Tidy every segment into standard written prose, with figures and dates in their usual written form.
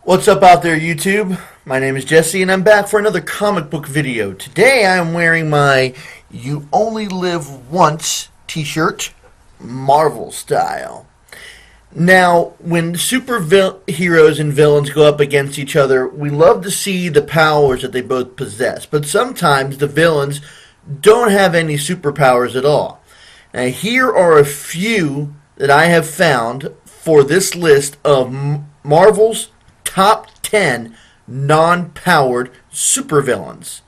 What's up out there, YouTube? My name is Jesse, and I'm back for another comic book video. Today I am wearing my You Only Live Once t-shirt, Marvel style. Now, when heroes and villains go up against each other, we love to see the powers that they both possess. But sometimes the villains don't have any superpowers at all. Now, here are a few that I have found for this list of Marvel's top 10 non-powered supervillains.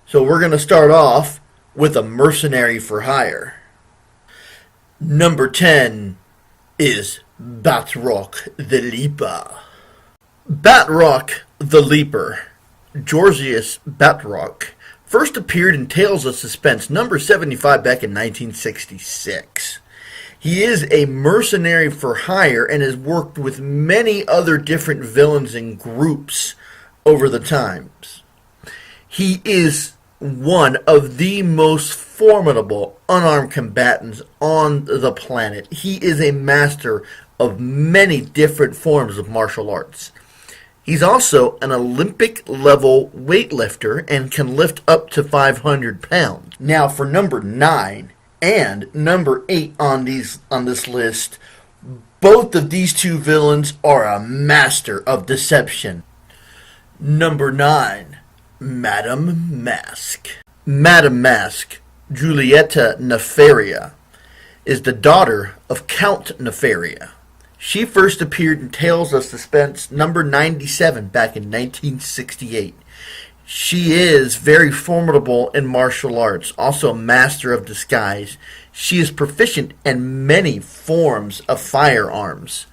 So we're going to start off with a mercenary for hire. Number 10 is Batroc the Leaper. Batroc the Leaper, Georgius Batroc, first appeared in Tales of Suspense number 75 back in 1966. He is a mercenary for hire and has worked with many other different villains and groups over the times. He is one of the most formidable unarmed combatants on the planet. He is a master of many different forms of martial arts. He's also an Olympic-level weightlifter and can lift up to 500 pounds. Now for number 9 and number 8 on this list, both of these two villains are a master of deception. Number 9, Madame Masque. Madame Masque, Giulietta Nefaria, is the daughter of Count Nefaria. She first appeared in Tales of Suspense number 97 back in 1968. She is very formidable in martial arts, also a master of disguise. She is proficient in many forms of firearms.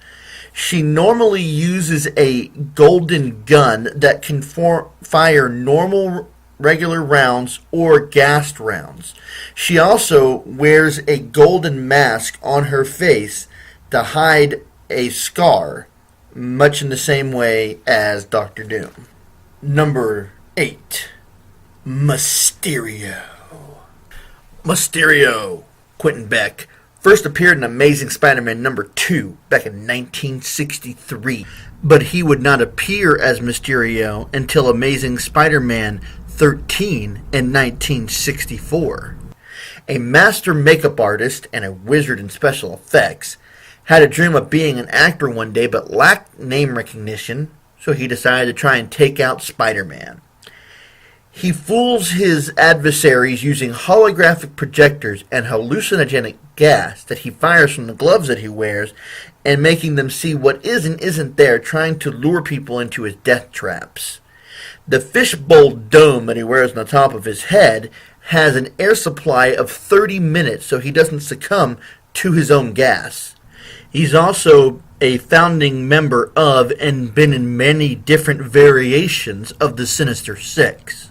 She normally uses a golden gun that can fire normal regular rounds or gassed rounds. She also wears a golden mask on her face to hide a scar, much in the same way as Dr. Doom. Number 8. Mysterio. Mysterio, Quentin Beck, first appeared in Amazing Spider-Man number 2 back in 1963, but he would not appear as Mysterio until Amazing Spider-Man 13 in 1964. A master makeup artist and a wizard in special effects, had a dream of being an actor one day but lacked name recognition, so he decided to try and take out Spider-Man. He fools his adversaries using holographic projectors and hallucinogenic gas that he fires from the gloves that he wears, and making them see what is and isn't there, trying to lure people into his death traps. The fishbowl dome that he wears on the top of his head has an air supply of 30 minutes so he doesn't succumb to his own gas. He's also a founding member of and been in many different variations of the Sinister Six.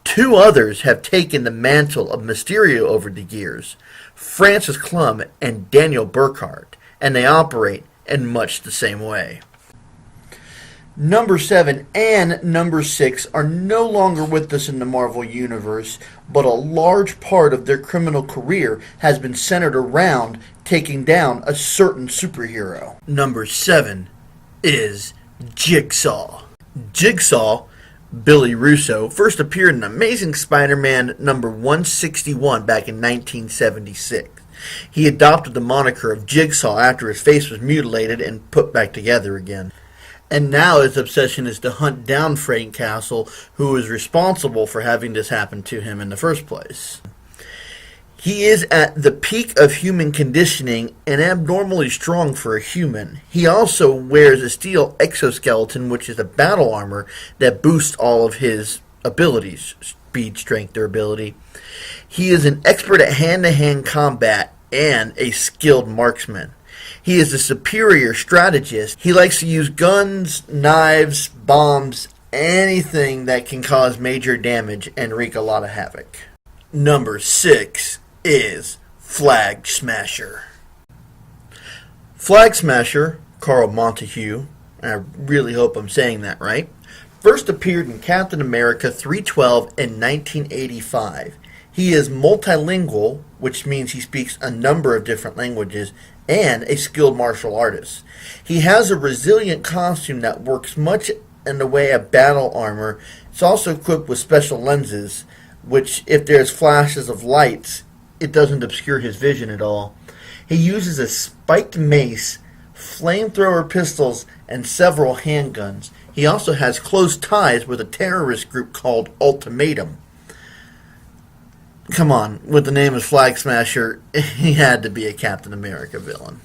2 others have taken the mantle of Mysterio over the years, Francis Clum and Daniel Burkhart, and they operate in much the same way. Number 7 and number 6 are no longer with us in the Marvel Universe, but a large part of their criminal career has been centered around taking down a certain superhero. Number 7 is Jigsaw. Jigsaw, Billy Russo, first appeared in Amazing Spider-Man number 161 back in 1976. He adopted the moniker of Jigsaw after his face was mutilated and put back together again. And now his obsession is to hunt down Frank Castle, who is responsible for having this happen to him in the first place. He is at the peak of human conditioning and abnormally strong for a human. He also wears a steel exoskeleton, which is a battle armor that boosts all of his abilities, speed, strength, durability. He is an expert at hand-to-hand combat and a skilled marksman. He is a superior strategist. He likes to use guns, knives, bombs, anything that can cause major damage and wreak a lot of havoc. Number 6 is Flag Smasher. Flag Smasher, Carl Montague, and I really hope I'm saying that right, first appeared in Captain America 312 in 1985. He is multilingual, which means he speaks a number of different languages, and a skilled martial artist. He has a resilient costume that works much in the way of battle armor. It's also equipped with special lenses, which, if there's flashes of lights, it doesn't obscure his vision at all. He uses a spiked mace, flamethrower pistols, and several handguns. He also has close ties with a terrorist group called Ultimatum. Come on, with the name of Flag Smasher, he had to be a Captain America villain.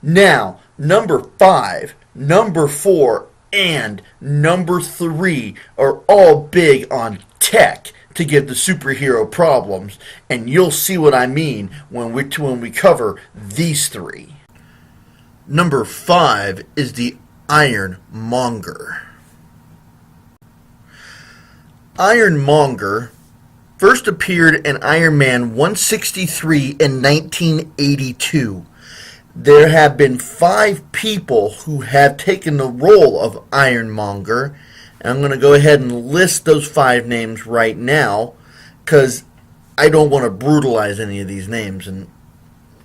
Now, number 5, number 4, and number 3 are all big on tech to give the superhero problems, and you'll see what I mean when we cover these 3. Number 5 is the Ironmonger. Ironmonger first appeared in Iron Man 163 in 1982. There have been 5 people who have taken the role of Ironmonger. And I'm going to go ahead and list those 5 names right now, because I don't want to brutalize any of these names. And,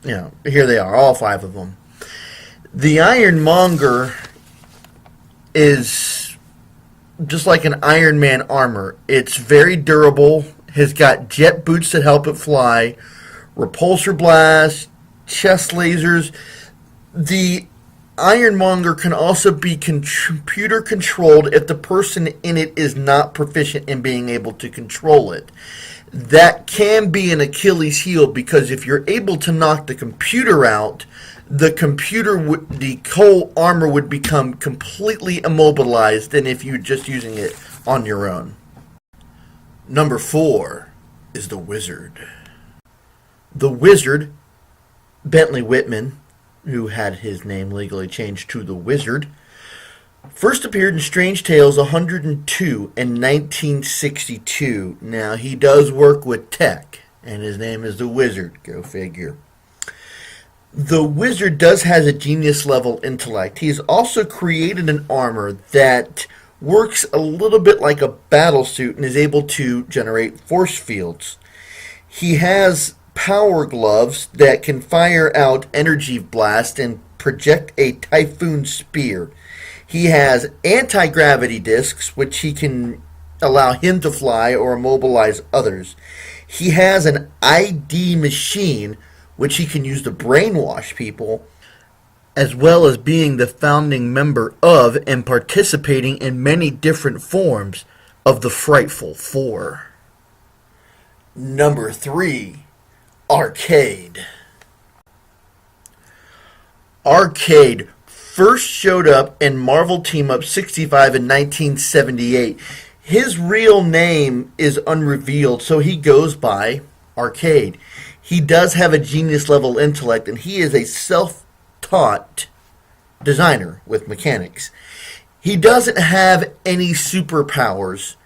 here they are, all 5 of them. The Ironmonger is just like an Iron Man armor. It's very durable, has got jet boots that help it fly, repulsor blasts, chest lasers. The Ironmonger can also be computer controlled if the person in it is not proficient in being able to control it. That can be an Achilles heel, because if you're able to knock the computer out, the whole armor would become completely immobilized than if you're just using it on your own. Number 4 is the Wizard. The Wizard, Bentley Whitman, who had his name legally changed to the Wizard, first appeared in Strange Tales 102 in 1962. Now, he does work with tech, and his name is the Wizard. Go figure. The Wizard does has a genius-level intellect. He's also created an armor that works a little bit like a battle suit and is able to generate force fields. He has power gloves that can fire out energy blast and project a typhoon spear. He has anti-gravity discs, which he can allow him to fly or immobilize others. He has an ID machine, which he can use to brainwash people, as well as being the founding member of and participating in many different forms of the Frightful Four. Number 3. Arcade. Arcade first showed up in Marvel Team-Up 65 in 1978. His real name is unrevealed, so he goes by Arcade. He does have a genius-level intellect, and he is a self-taught designer with mechanics. He doesn't have any superpowers,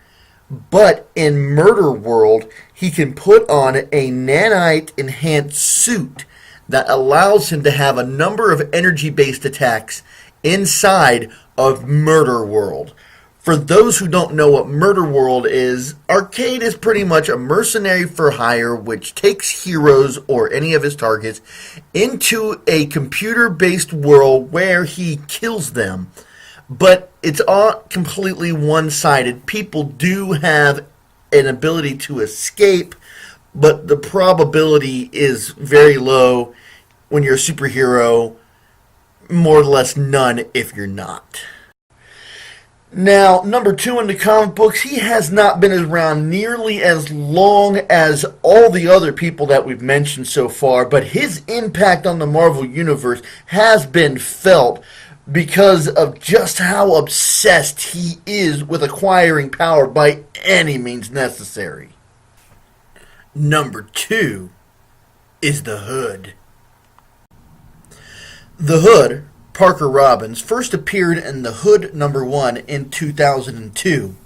but in Murder World, he can put on a nanite-enhanced suit that allows him to have a number of energy-based attacks inside of Murder World. For those who don't know what Murder World is, Arcade is pretty much a mercenary for hire which takes heroes or any of his targets into a computer-based world where he kills them. But it's all completely one-sided. People do have an ability to escape, but the probability is very low when you're a superhero, more or less none if you're not. Now, number 2 in the comic books, he has not been around nearly as long as all the other people that we've mentioned so far, but his impact on the Marvel Universe has been felt because of just how obsessed he is with acquiring power by any means necessary. Number 2 is the Hood. The Hood, Parker Robbins, first appeared in The Hood number 1 in 2002.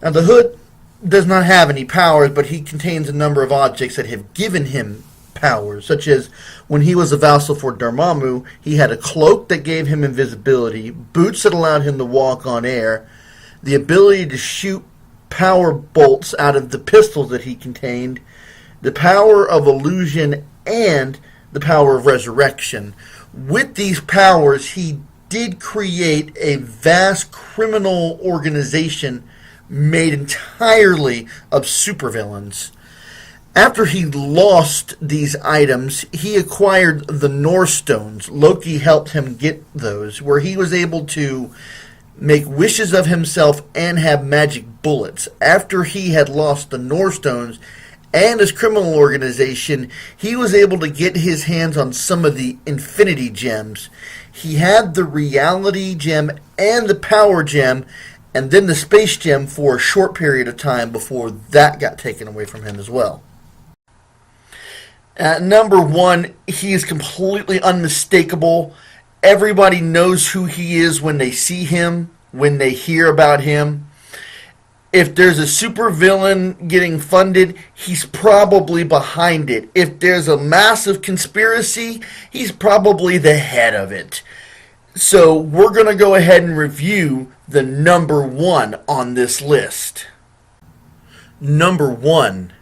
Now, the Hood does not have any powers, but he contains a number of objects that have given him powers, such as when he was a vassal for Dormammu, he had a cloak that gave him invisibility, boots that allowed him to walk on air, the ability to shoot power bolts out of the pistols that he contained, the power of illusion, and the power of resurrection. With these powers, he did create a vast criminal organization made entirely of supervillains. After he lost these items, he acquired the North Stones. Loki helped him get those, where he was able to make wishes of himself and have magic bullets. After he had lost the North Stones and his criminal organization, he was able to get his hands on some of the Infinity Gems. He had the Reality Gem and the Power Gem, and then the Space Gem for a short period of time before that got taken away from him as well. At number 1, he is completely unmistakable. Everybody knows who he is when they see him, when they hear about him. If there's a supervillain getting funded, he's probably behind it. If there's a massive conspiracy, he's probably the head of it. So we're going to go ahead and review the number 1 on this list. Number 1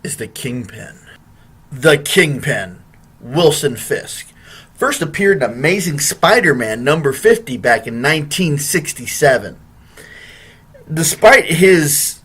is the Kingpin. The Kingpin, Wilson Fisk, first appeared in Amazing Spider-Man number 50 back in 1967. Despite his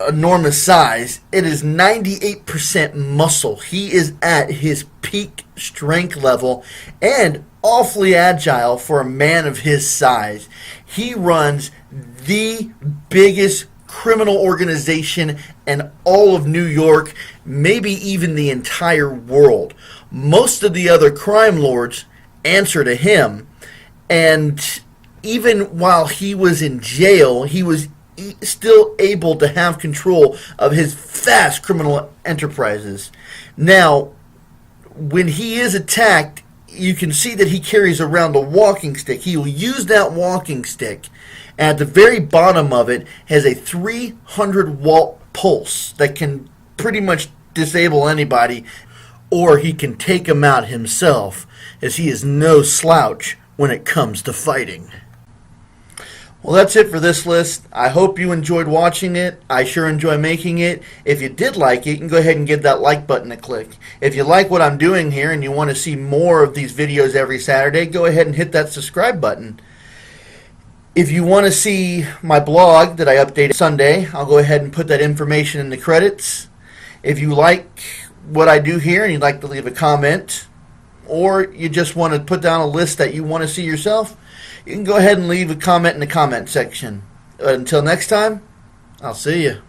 enormous size, it is 98% muscle. He is at his peak strength level and awfully agile for a man of his size. He runs the biggest criminal organization in all of New York, maybe even the entire world. Most of the other crime lords answer to him, and even while he was in jail, he was still able to have control of his vast criminal enterprises. Now, when he is attacked, you can see that he carries around a walking stick. He will use that walking stick. At the very bottom of it has a 300-watt pulse that can pretty much disable anybody, or he can take him out himself, as he is no slouch when it comes to fighting. Well, that's it for this list. I hope you enjoyed watching it. I sure enjoy making it. If you did like it, you can go ahead and give that like button a click. If you like what I'm doing here and you want to see more of these videos every Saturday, go ahead and hit that subscribe button. If you want to see my blog that I update Sunday, I'll go ahead and put that information in the credits. If you like what I do here and you'd like to leave a comment, or you just want to put down a list that you want to see yourself, you can go ahead and leave a comment in the comment section. Until next time, I'll see you.